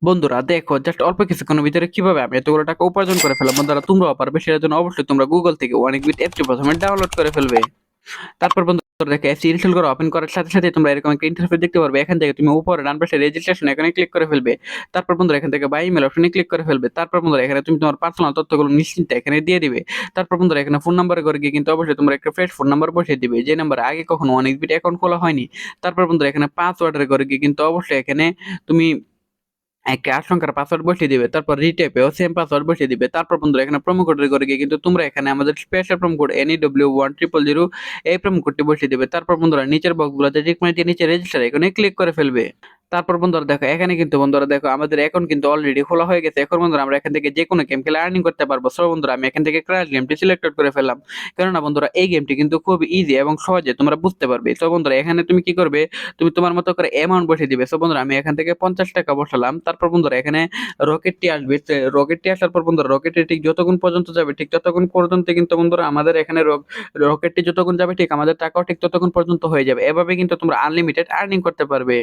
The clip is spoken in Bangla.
বন্ধুরা দেখো জাস্ট অল্প কিছুক্ষণের ভিতরে কিভাবে আমি এতগুলো টাকা উপার্জন করে ফেললাম। বন্ধুরা তোমরাও পারবে, সেটার জন্য অবশ্যই তোমরা গুগল থেকে অনেকবিট অ্যাপটি প্রথমে ডাউনলোড করে ফেলবে। তারপর বন্ধুরা দেখো অ্যাপটি ইনস্টল করে ওপেন করার সাথে সাথে তোমরা এরকম একটা ইন্টারফেস দেখতে পারবে। এখান থেকে তুমি উপরে ডান পাশে রেজিস্ট্রেশন এখানে ক্লিক করে ফেলবে। তারপর বন্ধুরা এখান থেকে বাই ইমেল অপশনে ক্লিক করে ফেলবে। তারপর বন্ধুরা এখানে তুমি তোমার পার্সোনাল তথ্যগুলো নিশ্চিন্তে এখানে দিয়ে দিবে। তারপর বন্ধুরা এখানে ফোন নাম্বারে করে গিয়ে কিন্তু অবশ্যই তোমরা একটা ফ্রেশ ফোন নাম্বার বসিয়ে দিবে, যে নাম্বারে আগে কখনো অনেকবিট অ্যাকাউন্ট খোলা হয়নি। তারপর বন্ধুরা এখানে পাসওয়ার্ডের করে গিয়ে কিন্তু অবশ্যই এখানে তুমি একটা ৮ সংখ্যার পাসওয়ার্ড বসিয়ে দিবে। তারপর রিটেপেও সেম পাসওয়ার্ড বসিয়ে দিবে। তারপর বন্ধুরা এখানে প্রোমো কোডের ঘরে গিয়ে কিন্তু তোমরা এখানে আমাদের স্পেশাল প্রোমো কোড NEW1000 এই প্রোমো কোডটি বসিয়ে দিবে। তারপর বন্ধুরা নিচের বক্সগুলোতে টিক মারি দিয়ে নিচে রেজিস্টার এখানে ক্লিক করে ফেলবে। তারপর বন্ধুরা দেখো এখানে কিন্তু বন্ধুরা দেখো আমাদের অ্যাকাউন্ট কিন্তু অলরেডি খোলা হয়ে গেছে। এখন বন্ধুরা আমরা এখান থেকে যেকোনো গেম খেলে আর্নিং করতে পারবো। সো বন্ধুরা আমি এখান থেকে ক্র্যাশ গেমটি সিলেক্ট করে ফেললাম। কেননা বন্ধুরা এই গেমটি কিন্তু খুব ইজি এবং সহজে তোমরা বুঝতে পারবে। সো বন্ধুরা এখানে তুমি কি করবে, তুমি তোমার মতো করে অ্যামাউন্ট বসিয়ে দিবে। সো বন্ধুরা আমি এখান থেকে 50 টাকা বসালাম। তারপর বন্ধুরা এখানে রকেটটি আসবে। রকেটটি আসার পর বন্ধুরা রকেটটি ঠিক যতক্ষণ পর্যন্ত যাবে ঠিক ততক্ষণ পর্যন্ত কিন্তু বন্ধুরা আমাদের এখানে রকেটটি যতক্ষণ যাবে ঠিক আমাদের টাকাও ঠিক ততক্ষণ পর্যন্ত হয়ে যাবে। এভাবে কিন্তু তোমরা আনলিমিটেড আর্নিং করতে পারবে।